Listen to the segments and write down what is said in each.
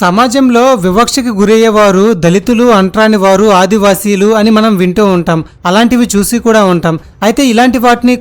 సమాజంలో వివక్షకి గురయ్యేవారు దళితులు, అంటరాని వారు, ఆదివాసీలు అని మనం వింటూ ఉంటాం. అలాంటివి చూసి కూడా ఉంటాం. అయితే ఇలాంటి వాటిని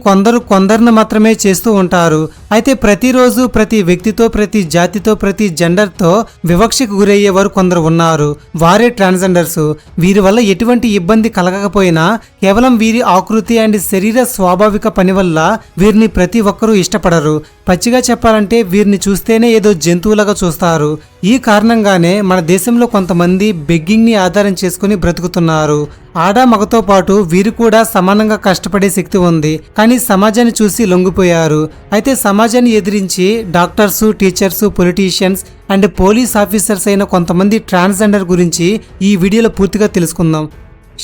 కొందరిని మాత్రమే చేస్తూ ఉంటారు. అయితే ప్రతిరోజు ప్రతి వ్యక్తితో, ప్రతి జాతితో, ప్రతి జెండర్తో వివక్షకి గురయ్యేవారు కొందరు ఉన్నారు. వారే ట్రాన్స్జెండర్స్. వీరి వల్ల ఎటువంటి ఇబ్బంది కలగకపోయినా కేవలం వీరి ఆకృతి అండ్ శరీర స్వాభావిక పని వల్ల వీరిని ప్రతి ఒక్కరూ ఇష్టపడరు. పచ్చిగా చెప్పాలంటే వీరిని చూస్తేనే ఏదో జంతువులుగా చూస్తారు. ఈ కారణంగానే మన దేశంలో కొంతమంది బెగ్గింగ్ ని ఆధారం చేసుకుని బ్రతుకుతున్నారు. ఆడ మగతో పాటు వీరు కూడా సమానంగా కష్టపడే శక్తి ఉంది. కానీ సమాజాన్ని చూసి లొంగిపోయారు. అయితే సమాజాన్ని ఎదిరించి doctors, teachers, politicians and police officers అయిన కొంతమంది ట్రాన్స్జెండర్ గురించి ఈ వీడియోలో పూర్తిగా తెలుసుకుందాం.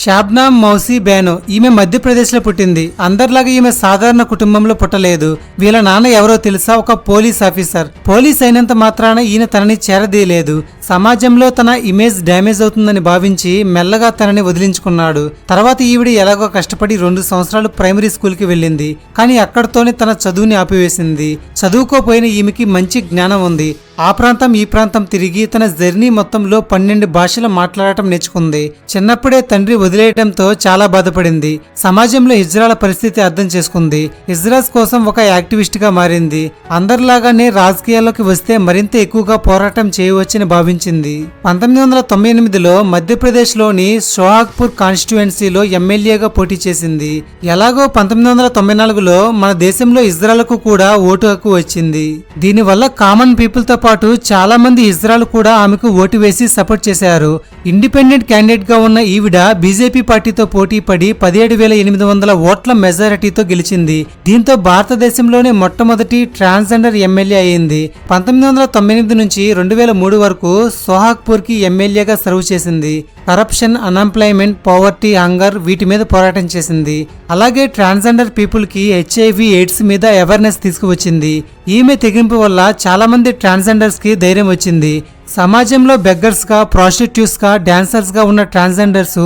షాబ్నామ్ మౌసీ బేనో. ఈమె మధ్యప్రదేశ్లో పుట్టింది. అందరిలాగా ఈమె సాధారణ కుటుంబంలో పుట్టలేదు. వీళ్ళ నాన్న ఎవరో తెలుసా? ఒక పోలీస్ ఆఫీసర్. పోలీస్ అయినంత మాత్రాన ఈయన తనని చేరదీయలేదు. సమాజంలో తన ఇమేజ్ డ్యామేజ్ అవుతుందని భావించి మెల్లగా తనని వదిలించుకున్నాడు. తర్వాత ఈవిడ ఎలాగో కష్టపడి 2 సంవత్సరాలు ప్రైమరీ స్కూల్కి వెళ్ళింది. కానీ అక్కడితోనే తన చదువుని ఆపివేసింది. చదువుకోపోయిన ఈమెకి మంచి జ్ఞానం ఉంది. ఆ ప్రాంతం ఈ ప్రాంతం తిరిగి తన జర్నీ మొత్తంలో 12 భాషలు మాట్లాడటం నేర్చుకుంది. చిన్నప్పుడే తండ్రి వదిలేయడంతో చాలా బాధపడింది. సమాజంలో హిజ్రాల పరిస్థితి అర్థం చేసుకుంది. హిజ్రాస్ కోసం ఒక యాక్టివిస్ట్ గా మారింది. అందరిలాగానే రాజకీయాల్లోకి వస్తే మరింత ఎక్కువగా పోరాటం చేయవచ్చని భావించింది. 1998లో మధ్యప్రదేశ్ లోని సోహాగ్పూర్ కాన్స్టిట్యుయెన్సీలో ఎమ్మెల్యేగా పోటీ చేసింది. ఎలాగో 1994లో మన దేశంలో హిజ్రాలకు కూడా ఓటు హక్కు వచ్చింది. దీనివల్ల కామన్ పీపుల్ తో పాటు చాలా మంది హిజ్రాలు కూడా ఆమెకు ఓటు వేసి సపోర్ట్ చేశారు. ఇండిపెండెంట్ క్యాండిడేట్ గా ఉన్న ఈవిడ బీజేపీ పార్టీతో పోటీ పడి 17,800 ఓట్ల మెజారిటీతో గెలిచింది. దీంతో భారతదేశంలోనే మొట్టమొదటి ట్రాన్స్జెండర్ ఎమ్మెల్యే అయింది. 1998 నుంచి 2003 వరకు సోహాగ్పూర్ కి ఎమ్మెల్యేగా సర్వ్ చేసింది. కరప్షన్, అన్ఎంప్లాయ్మెంట్, పవర్టీ, హంగర్ వీటి మీద పోరాటం చేసింది. అలాగే ట్రాన్స్జెండర్ పీపుల్ కి HIV, AIDS మీద అవేర్నెస్ తీసుకువచ్చింది. ఈమె తెగింపు వల్ల చాలా మంది ట్రాన్స్జెండర్స్ కి ధైర్యం వచ్చింది. సమాజంలో బెగ్గర్స్ గా, ప్రాస్టిట్యూట్స్ గా, డాన్సర్స్ గా ఉన్న ట్రాన్స్జెండర్స్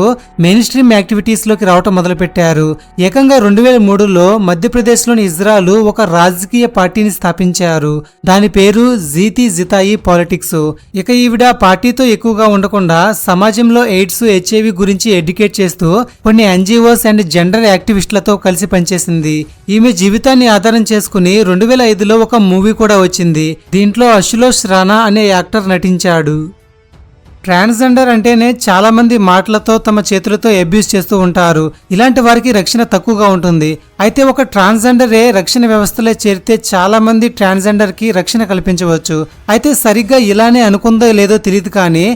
మెయిన్ స్ట్రీమ్ యాక్టివిటీస్ లోకి రావటం మొదలుపెట్టారు. ఏకంగా 2003లో మధ్యప్రదేశ్ లోని హిజ్రాలు ఒక రాజకీయ పార్టీని స్థాపించారు. దాని పేరు జీతీ జితాయి పాలిటిక్స్. ఇక ఈవిడ పార్టీతో ఎక్కువగా ఉండకుండా సమాజంలో ఎయిడ్స్, HIV గురించి ఎడ్యుకేట్ చేస్తూ కొన్ని NGOs అండ్ జెండర్ యాక్టివిస్టులతో కలిసి పనిచేసింది. ఈమె జీవితాన్ని ఆధారం చేసుకుని 2005లో ఒక మూవీ కూడా వచ్చింది. దీంట్లో అశులోష్ రాణా అనే యాక్టర్ నటించాడు. ట్రాన్స్జెండర్ అంటేనే చాలా మంది మాటలతో, తమ చేతులతో అబ్యూస్ చేస్తూ ఉంటారు. ఇలాంటి వారికి రక్షణ తక్కువగా ఉంటుంది. అయితే ఒక ట్రాన్స్జెండరే రక్షణ వ్యవస్థలో చేరితే చాలా మంది ట్రాన్స్జెండర్ కి రక్షణ కల్పించవచ్చు. అయితే సరిగ్గా ఇలానే అనుకుందో లేదో తెలియదు కానీ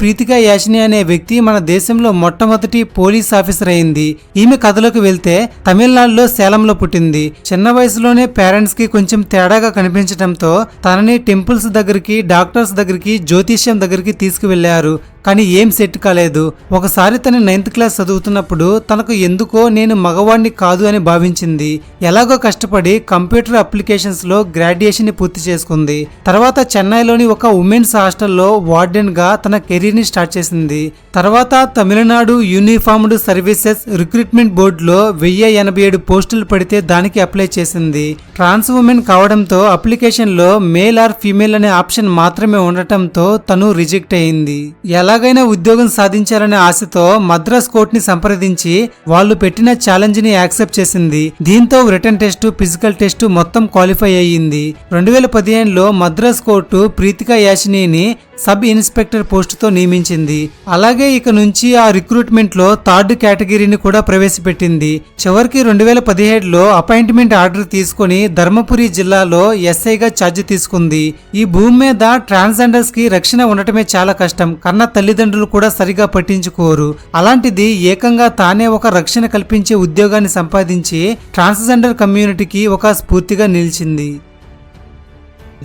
ప్రీతికా యాషిని అనే వ్యక్తి మన దేశంలో మొట్టమొదటి పోలీస్ ఆఫీసర్ అయింది. ఈమె కథలోకి వెళ్తే తమిళనాడులో సేలంలో పుట్టింది. చిన్న వయసులోనే పేరెంట్స్ కి కొంచెం తేడాగా కనిపించడంతో తనని టెంపుల్స్ దగ్గరికి, డాక్టర్స్ దగ్గరికి, జ్యోతిష్యం దగ్గరికి తీసుకువెళ్లారు. కానీ ఏం సెట్ కాలేదు. ఒకసారి తన 9th క్లాస్ చదువుతున్నప్పుడు తనకు ఎందుకో నేను మగవాణ్ణి కాదు అని భావించింది. ఎలాగో కష్టపడి కంప్యూటర్ అప్లికేషన్స్ లో గ్రాడ్యుయేషన్ ని పూర్తి చేసుకుంది. తర్వాత చెన్నైలోని ఒక ఉమెన్స్ హాస్టల్లో వార్డెన్ గా తన కెరీర్ ని స్టార్ట్ చేసింది. తర్వాత తమిళనాడు యూనిఫార్మ్డ్ సర్వీసెస్ రిక్రూట్మెంట్ బోర్డులో 1087 పోస్టులు పడితే దానికి అప్లై చేసింది. ట్రాన్స్ ఉమెన్ కావడంతో అప్లికేషన్ లో మేల్ ఆర్ ఫీమేల్ అనే ఆప్షన్ మాత్రమే ఉండటంతో తను రిజెక్ట్ అయింది. ఎలాగైనా ఉద్యోగం సాధించాలనే ఆశతో మద్రాస్ కోర్ట్ ని సంప్రదించి వాళ్ళు పెట్టిన ఛాలెంజ్ ని యాక్సెప్ట్ చేసింది. దీంతో రిటర్న్ టెస్ట్, ఫిజికల్ టెస్ట్ మొత్తం క్వాలిఫై అయ్యింది. 2015లో Madras court Prithika యాషినిని sub inspector పోస్టుతో నియమించింది. అలాగే ఇక నుంచి ఆ రిక్రూట్మెంట్ లో 3rd కేటగిరీని కూడా ప్రవేశపెట్టింది. చివరికి 2017లో అపాయింట్మెంట్ ఆర్డర్ తీసుకుని ధర్మపురి జిల్లాలో SIగా ఛార్జ్ తీసుకుంది. ఈ భూమి మీద ట్రాన్స్జెండర్స్ కి రక్షణ ఉండటమే చాలా కష్టం. కన్న తల్లిదండ్రులు కూడా సరిగా పట్టించుకోరు. అలాంటిది ఏకంగా తానే ఒక రక్షణ కల్పించే ఉద్యోగాన్ని సంపాదించి ట్రాన్స్జెండర్ కమ్యూనిటీకి ఒక స్ఫూర్తిగా నిలిచింది.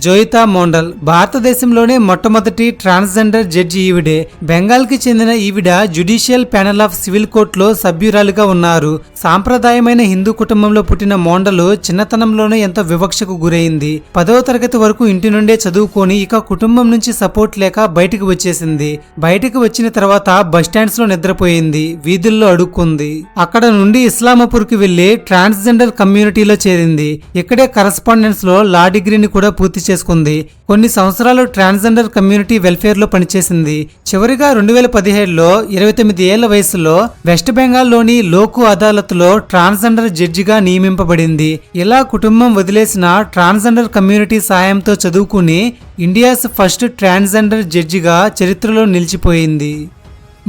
జోయితా మోండల్. భారతదేశంలోనే మొట్టమొదటి ట్రాన్స్జెండర్ జడ్జి ఈవిడే. బెంగాల్ కి చెందిన ఈవిడ జ్యుడిషియల్ ప్యానెల్ ఆఫ్ సివిల్ కోర్టులో సభ్యురాలిగా ఉన్నారు. సాంప్రదాయమైన హిందూ కుటుంబంలో పుట్టిన మోండలు చిన్నతనంలోనే ఎంతో వివక్షకు గురైంది. 10వ తరగతి వరకు ఇంటి నుండే చదువుకొని ఇక కుటుంబం నుంచి సపోర్ట్ లేక బయటికి వచ్చేసింది. బయటికి వచ్చిన తర్వాత బస్టాండ్స్ లో నిద్రపోయింది, వీధుల్లో అడుక్కుంది. అక్కడ నుండి ఇస్లామాపూర్ కి వెళ్లి ట్రాన్స్జెండర్ కమ్యూనిటీలో చేరింది. ఇక్కడే కరస్పాండెన్స్ లో లా డిగ్రీని కూడా పూర్తి చేసుకుంది. కొన్ని సంవత్సరాలు ట్రాన్స్జెండర్ కమ్యూనిటీ వెల్ఫేర్ లో పనిచేసింది. చివరిగా 2017లో 29 ఏళ్ల వయసులో వెస్ట్ బెంగాల్లోని లోకు అదాలత్లో ట్రాన్స్జెండర్ జడ్జిగా నియమింపబడింది. ఇలా కుటుంబం వదిలేసిన ట్రాన్స్జెండర్ కమ్యూనిటీ సాయంతో చదువుకుని ఇండియాస్ ఫస్ట్ ట్రాన్స్జెండర్ జడ్జిగా చరిత్రలో నిలిచిపోయింది.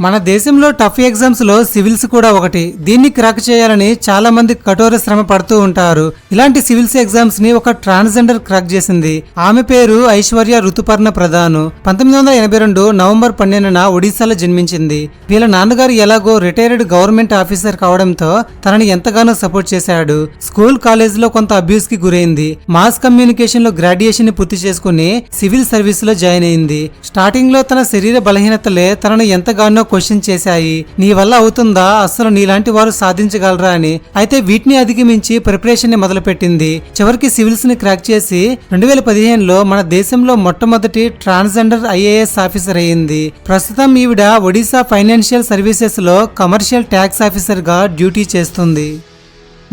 మన దేశంలో టఫ్ ఎగ్జామ్స్ లో సివిల్స్ కూడా ఒకటి. దీన్ని క్రాక్ చేయాలని చాలా మంది కఠోర శ్రమ పడుతూ ఉంటారు. ఇలాంటి సివిల్స్ ఎగ్జామ్స్ ని ఒక ట్రాన్స్జెండర్ క్రాక్ చేసింది. ఆమె పేరు ఐశ్వర్య ఋతుపర్ణ ప్రధాన్. 1982 నవంబర్ 12న ఒడిశాలో జన్మించింది. వీళ్ళ నాన్నగారు ఎలాగో రిటైర్డ్ గవర్నమెంట్ ఆఫీసర్ కావడంతో తనని ఎంతగానో సపోర్ట్ చేశాడు. స్కూల్ కాలేజ్ లో కొంత అబ్యూస్ కి గురైంది. మాస్ కమ్యూనికేషన్ లో గ్రాడ్యుయేషన్ ని పూర్తి చేసుకుని సివిల్ సర్వీస్ లో జాయిన్ అయింది. స్టార్టింగ్ లో తన శరీర బలహీనతలే తనను ఎంతగానో క్వశ్చన్ చేశాయి. నీ వల్ల అవుతుందా, అసలు నీలాంటి వారు సాధించగలరా అని. అయితే వీటిని అధిగమించి ప్రిపరేషన్ ని మొదలుపెట్టింది. చివరికి సివిల్స్ ని క్రాక్ చేసి 2015లో మన దేశంలో మొట్టమొదటి ట్రాన్స్జెండర్ ఐఏఎస్ ఆఫీసర్ అయ్యింది. ప్రస్తుతం ఈవిడ ఒడిశా ఫైనాన్షియల్ సర్వీసెస్ లో కమర్షియల్ ట్యాక్స్ ఆఫీసర్ గా డ్యూటీ చేస్తుంది.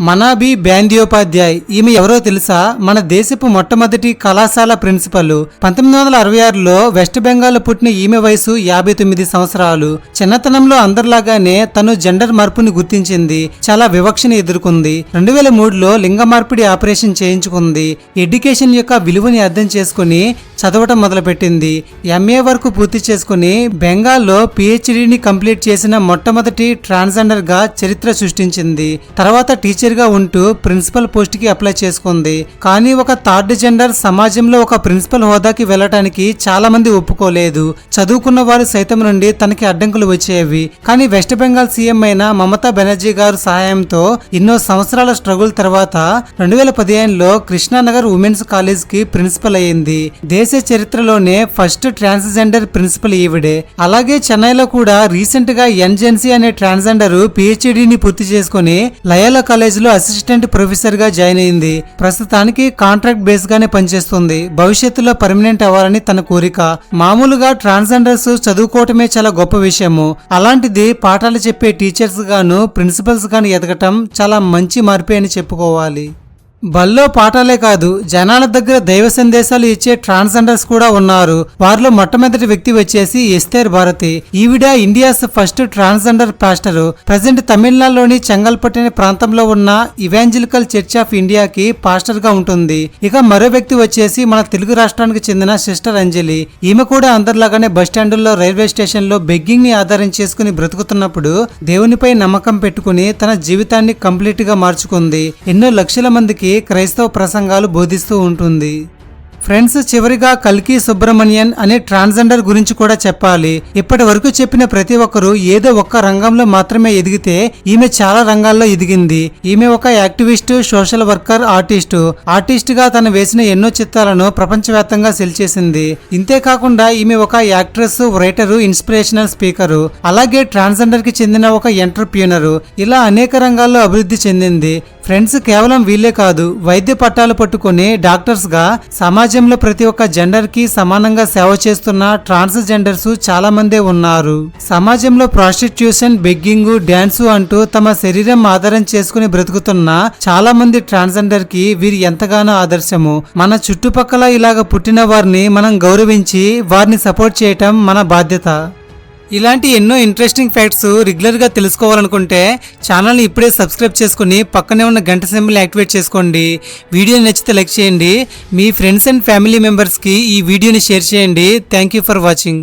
మనాబీ బ్యాంద్యోపాధ్యాయ్. ఈమె ఎవరో తెలుసా? మన దేశపు మొట్టమొదటి కళాశాల ప్రిన్సిపల్. 1966లో వెస్ట్ బెంగాల్ పుట్టిన ఈమె వయసు 59 సంవత్సరాలు. చిన్నతనంలో అందరిలాగానే తను జెండర్ మార్పుని గుర్తించింది. చాలా వివక్షని ఎదుర్కొంది. 2003లో లింగ మార్పిడి ఆపరేషన్ చేయించుకుంది. ఎడ్యుకేషన్ యొక్క విలువని అర్థం చేసుకుని చదవటం మొదలుపెట్టింది. ఎంఏ వరకు పూర్తి చేసుకుని బెంగాల్లో పిహెచ్డిని కంప్లీట్ చేసిన మొట్టమొదటి ట్రాన్స్జెండర్ గా చరిత్ర సృష్టించింది. తర్వాత టీచర్ గా ఉంటూ ప్రిన్సిపల్ పోస్ట్ కి అప్లై చేసుకుంది. కానీ ఒక థర్డ్ జెండర్ సమాజంలో ఒక ప్రిన్సిపల్ హోదాకి వెళ్ళటానికి చాలా మంది ఒప్పుకోలేదు. చదువుకున్న వారు సైతం నుండి తనకి అడ్డంకులు వచ్చేవి. కానీ వెస్ట్ బెంగాల్ సీఎం అయిన మమతా బెనర్జీ గారు సహాయంతో ఎన్నో సంవత్సరాల స్ట్రగుల్ తర్వాత 2015లో కృష్ణానగర్ ఉమెన్స్ కాలేజ్ కి ప్రిన్సిపల్ అయ్యింది. దేశ చరిత్రలోనే ఫస్ట్ ట్రాన్స్జెండర్ ప్రిన్సిపల్ ఈవిడే. అలాగే చెన్నైలో కూడా రీసెంట్ గా ఎన్జెన్సీ అనే ట్రాన్స్జెండర్ పిహెచ్డిని పూర్తి చేసుకుని లయోలా కాలేజ్ లో అసిస్టెంట్ ప్రొఫెసర్ గా జాయిన్ అయింది. ప్రస్తుతానికి కాంట్రాక్ట్ బేస్ గానే పనిచేస్తుంది. భవిష్యత్తులో పర్మనెంట్ అవ్వాలని తన కోరిక. మామూలుగా ట్రాన్స్జెండర్స్ చదువుకోవటమే చాలా గొప్ప విషయము. అలాంటిది పాఠాలు చెప్పే టీచర్స్ గాను ప్రిన్సిపల్స్ గాను ఎదగటం చాలా మంచి మార్పే అని చెప్పుకోవాలి. బల్లో పాఠాలే కాదు, జనాల దగ్గర దైవ సందేశాలు ఇచ్చే ట్రాన్స్జెండర్స్ కూడా ఉన్నారు. వారిలో మొట్టమొదటి వ్యక్తి వచ్చేసి ఎస్తేర్ భారతి. ఈవిడ India's first transgender pastor. Present తమిళనాడులోని చెంగల్పట్టు అనే ప్రాంతంలో ఉన్న ఇవాంజలికల్ చర్చ్ ఆఫ్ ఇండియాకి పాస్టర్ గా ఉంటుంది. ఇక మరో వ్యక్తి వచ్చేసి మన తెలుగు రాష్ట్రానికి చెందిన సిస్టర్ అంజలి. ఈమె కూడా అందరిలాగానే బస్టాండుల్లో, రైల్వే స్టేషన్ లో బెగ్గింగ్ ని ఆధారం చేసుకుని బ్రతుకుతున్నప్పుడు దేవునిపై నమ్మకం పెట్టుకుని తన జీవితాన్ని కంప్లీట్ గా మార్చుకుంది. ఎన్నో లక్షల మందికి క్రైస్తవ ప్రసంగాలు బోధిస్తూ ఉంటుంది. ఫ్రెండ్స్, చివరిగా కల్కి సుబ్రమణియన్ అనే ట్రాన్స్జెండర్ గురించి కూడా చెప్పాలి. ఇప్పటి వరకు చెప్పిన ప్రతి ఒక్కరు ఏదో ఒక్క రంగంలో మాత్రమే ఎదిగితే ఈమె చాలా రంగాల్లో ఎదిగింది. ఈమె ఒక యాక్టివిస్ట్, సోషల్ వర్కర్, ఆర్టిస్ట్ గా తను వేసిన ఎన్నో చిత్రాలను ప్రపంచవ్యాప్తంగా సెల్ చేసింది. ఇంతేకాకుండా ఈమె ఒక యాక్ట్రెస్, రైటరు, ఇన్స్పిరేషనల్ స్పీకరు, అలాగే ట్రాన్స్జెండర్ కి చెందిన ఒక ఎంటర్ప్రీనరు. ఇలా అనేక రంగాల్లో అభివృద్ధి చెందింది. ఫ్రెండ్స్, కేవలం వీళ్ళే కాదు, వైద్య పట్టాలు పట్టుకుని డాక్టర్స్ గా సమాజంలో ప్రతి ఒక్క జెండర్ కి సమానంగా సేవ చేస్తున్న ట్రాన్స్జెండర్స్ చాలా మందే ఉన్నారు. సమాజంలో ప్రాస్టిట్యూషన్, బెగ్గింగ్, డాన్సు అంటూ తమ శరీరం ఆధారం చేసుకుని బ్రతుకుతున్న చాలా మంది ట్రాన్స్జెండర్ కి వీరు ఎంతగానో ఆదర్శము. మన చుట్టుపక్కల ఇలాగ పుట్టిన వారిని మనం గౌరవించి వారిని సపోర్ట్ చేయటం మన బాధ్యత. ఇలాంటి ఎన్నో ఇంట్రెస్టింగ్ ఫ్యాక్ట్స్ రెగ్యులర్ గా తెలుసుకోవాలనుకుంటే ఛానల్ని ఇప్పుడే సబ్స్క్రైబ్ చేసుకుని పక్కనే ఉన్న గంట సింబల్ యాక్టివేట్ చేసుకోండి. వీడియో నచ్చితే లైక్ చేయండి. మీ ఫ్రెండ్స్ అండ్ ఫ్యామిలీ మెంబర్స్కి ఈ వీడియోని షేర్ చేయండి. Thank you for watching.